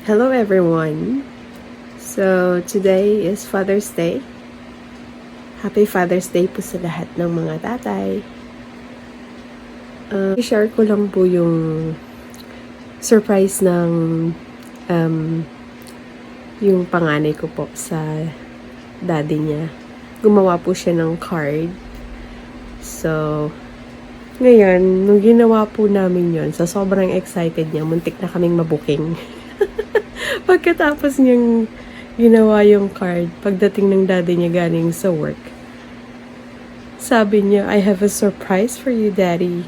Hello everyone! So, today is Father's Day. Happy Father's Day po sa lahat ng mga tatay. I-share ko lang po yung surprise ng yung panganay ko po sa daddy niya. Gumawa po siya ng card. So, ngayon, nung ginawa po namin yon, sa sobrang excited niya, muntik na kaming mabuking. Pagkatapos niyang ginawa yung card, pagdating ng daddy niya galing sa work, sabi niya, I have a surprise for you, daddy.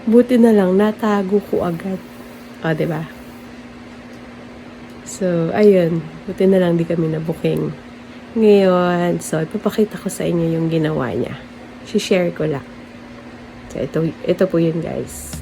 Buti na lang, natago ko agad. O, diba? So, ayun. Buti na lang di kami nabuking. Ngayon, so, ipapakita ko sa inyo yung ginawa niya. Si-share ko lang. So, ito po yun, guys.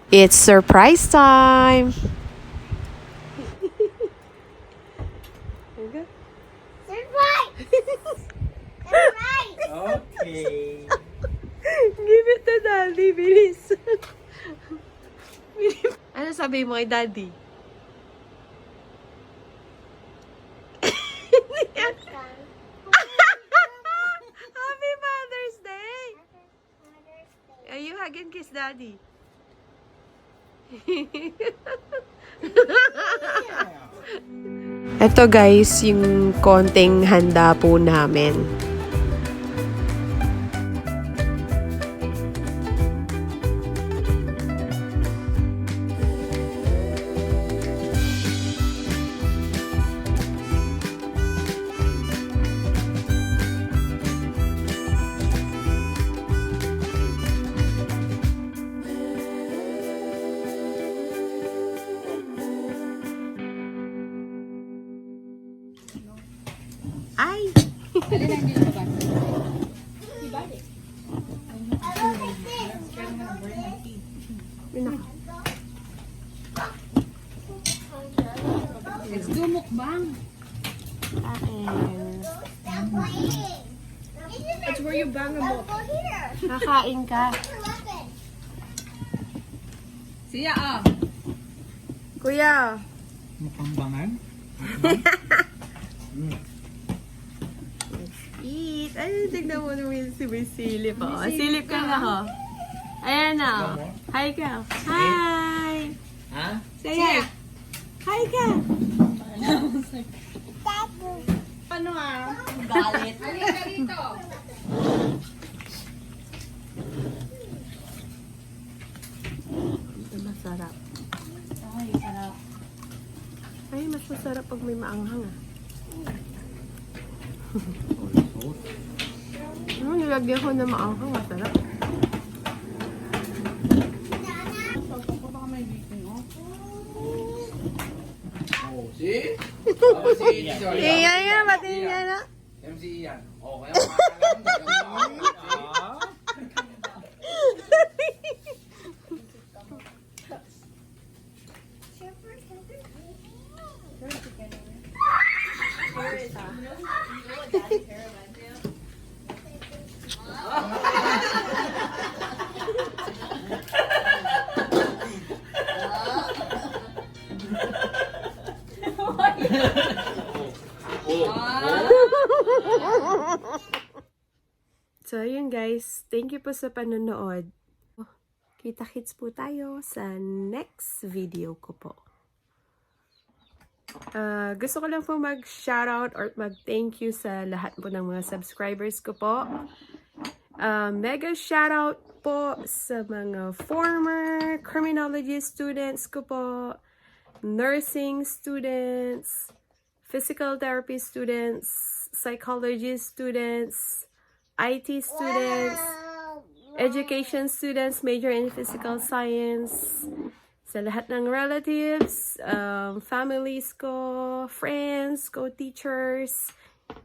It's surprise time! Surprise! Surprise! Okay. Give it to daddy, bilis. Ano sabi mo kay daddy? Happy Father's Day! Are you hug and kiss daddy? Ito guys, yung konting handa po namin. Ay! Let's do mukbang. That's where you bang a muk. Kakain ka. Siya ah. Kuya! Mukhang bangan. Eat! Ay, tignan mo naman si May silip. Oh. Silip ka na, ho. Ayan na. Hi ka. Hi! Ha? Say hi. Hi ka. Ano ah? Galit. Halika dito. Masarap. Ay, sarap. Ay, mas masarap pag may maanghang, ah. Nilagyan ko na maanghang. Masarap. Baka may meeting, oh. Oh, see? Oh, si Joy. Iyan nga, pati niya na. MC yan. Oh, kaya makakalam mo. So, ayun guys. Thank you po sa panonood. Kita-kits po tayo sa next video ko po. Gusto ko lang po mag-shoutout or mag-thank you sa lahat po ng mga subscribers ko po. Mega shoutout po sa mga former criminology students ko po, nursing students, physical therapy students, psychology students, IT students, education students, major in physical science, sa lahat ng relatives, families ko, friends ko, teachers,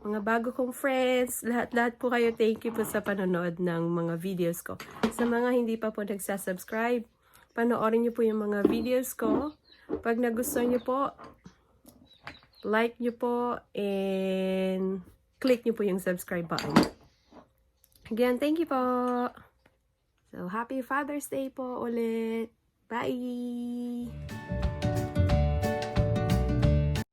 mga bago kong friends, lahat po kayo, thank you po sa panonood ng mga videos ko. Sa mga hindi pa po nagsasubscribe, panoorin niyo po yung mga videos ko. Pag nagustuhan niyo po, like niyo po, and click niyo po yung subscribe button. Again, thank you po. So, happy Father's Day po ulit. Bye!